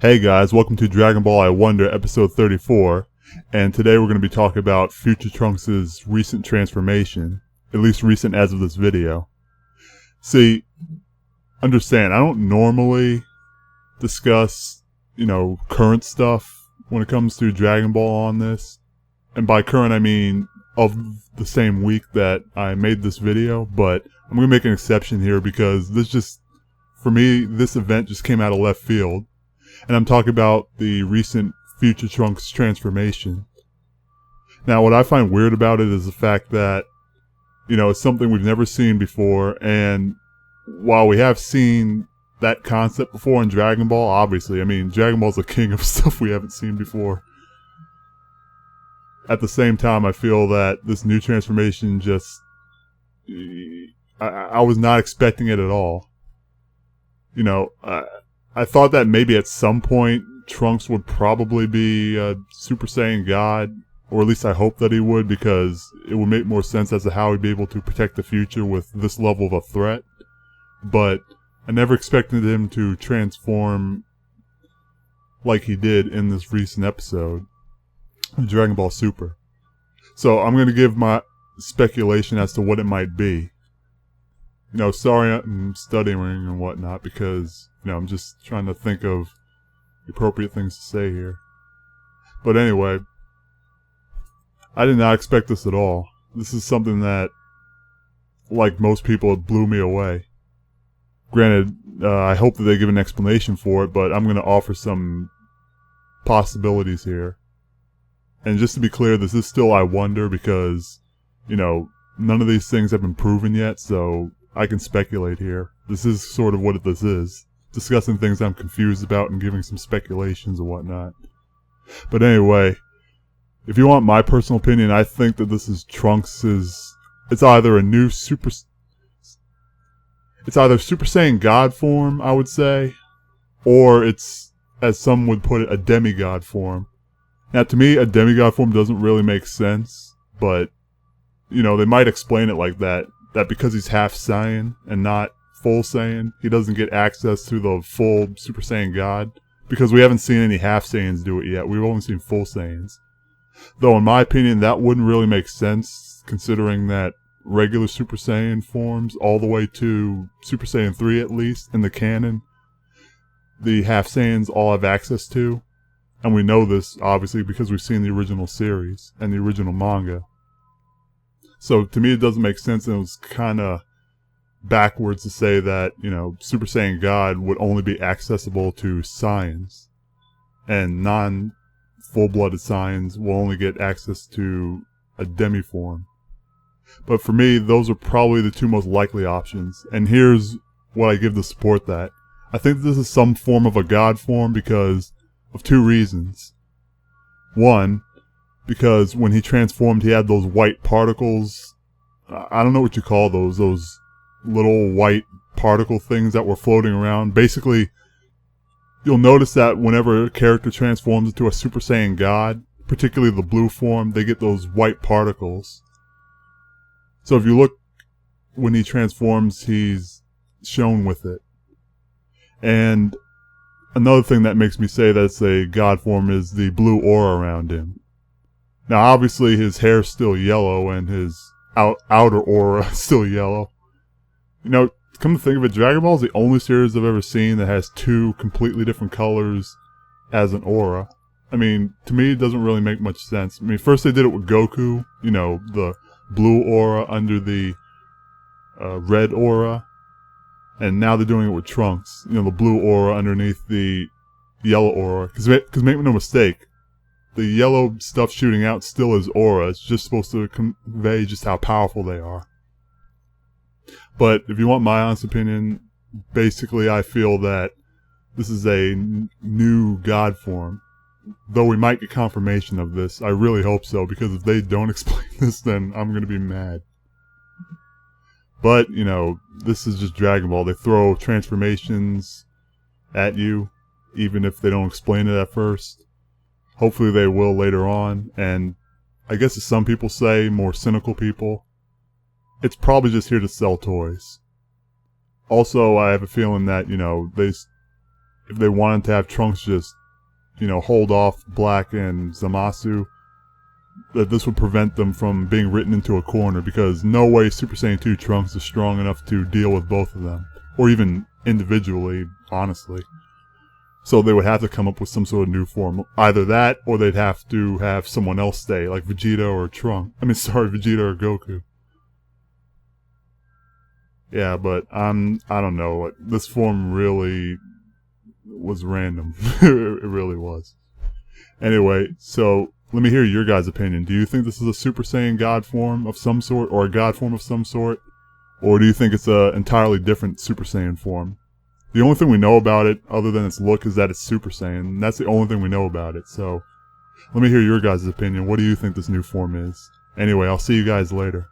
Hey guys, welcome to Dragonball I Wonder episode 34, and today we're going to be talking about Future Trunks' recent transformation, at least recent as of this video. See, understand, I don't normally discuss, current stuff when it comes to Dragon Ball on this, and by current I mean of the same week that I made this video, but I'm going to make an exception here because for me, this event just came out of left field. And I'm talking about the recent Future Trunks transformation. Now, what I find weird about it is the fact that, it's something we've never seen before. And while we have seen that concept before in Dragon Ball, obviously, Dragon Ball's the king of stuff we haven't seen before. At the same time, I feel that this new transformation I was not expecting it at all. I thought that maybe at some point Trunks would probably be a Super Saiyan God, or at least I hope that he would, because it would make more sense as to how he'd be able to protect the future with this level of a threat. But I never expected him to transform like he did in this recent episode of Dragon Ball Super. So I'm going to give my speculation as to what it might be. Sorry I'm studying and whatnot because, I'm just trying to think of the appropriate things to say here. But anyway, I did not expect this at all. This is something that, like most people, it blew me away. Granted, I hope that they give an explanation for it, but I'm going to offer some possibilities here. And just to be clear, this is still I Wonder because, none of these things have been proven yet, so I can speculate here. This is sort of what this is. Discussing things I'm confused about and giving some speculations and whatnot. But anyway, if you want my personal opinion, I think that this is it's either a new it's either Super Saiyan God form, I would say, or it's, as some would put it, a demigod form. Now to me, a demigod form doesn't really make sense, but, they might explain it like that because he's half Saiyan and not full Saiyan, he doesn't get access to the full Super Saiyan God, because we haven't seen any half Saiyans do it yet. We've only seen full Saiyans. Though in my opinion, that wouldn't really make sense, considering that regular Super Saiyan forms, all the way to Super Saiyan 3 at least, in the canon, the half Saiyans all have access to. And we know this, obviously, because we've seen the original series and the original manga. So to me it doesn't make sense, and it was kind of backwards to say that, Super Saiyan God would only be accessible to Saiyans, and non-full-blooded Saiyans will only get access to a demi-form. But for me, those are probably the two most likely options, and here's what I give to support that. I think this is some form of a God form because of two reasons. One, because when he transformed, he had those white particles. I don't know what you call those little white particle things that were floating around. Basically, you'll notice that whenever a character transforms into a Super Saiyan God, particularly the blue form, they get those white particles. So if you look, when he transforms, he's shown with it. And another thing that makes me say that's a God form is the blue aura around him. Now obviously his hair's still yellow and his outer aura is still yellow. Come to think of it, Dragon Ball is the only series I've ever seen that has two completely different colors as an aura. To me, it doesn't really make much sense. First they did it with Goku, the blue aura under the red aura. And now they're doing it with Trunks, the blue aura underneath the yellow aura. Because make no mistake, the yellow stuff shooting out still is aura. It's just supposed to convey just how powerful they are. But if you want my honest opinion, basically I feel that this is a new God form. Though we might get confirmation of this, I really hope so, because if they don't explain this, then I'm going to be mad. But, this is just Dragon Ball. They throw transformations at you, even if they don't explain it at first. Hopefully they will later on, and I guess as some people say, more cynical people, it's probably just here to sell toys. Also, I have a feeling that, if they wanted to have Trunks just, hold off Black and Zamasu, that this would prevent them from being written into a corner, because no way Super Saiyan 2 Trunks is strong enough to deal with both of them. Or even individually, honestly. So they would have to come up with some sort of new form. Either that, or they'd have to have someone else stay, like Vegeta or Vegeta or Goku. Yeah, but I don't know. This form really was random. It really was. Anyway, so let me hear your guys' opinion. Do you think this is a Super Saiyan God form of some sort, or a God form of some sort? Or do you think it's an entirely different Super Saiyan form? The only thing we know about it, other than its look, is that it's Super Saiyan. And that's the only thing we know about it. So, let me hear your guys' opinion. What do you think this new form is? Anyway, I'll see you guys later.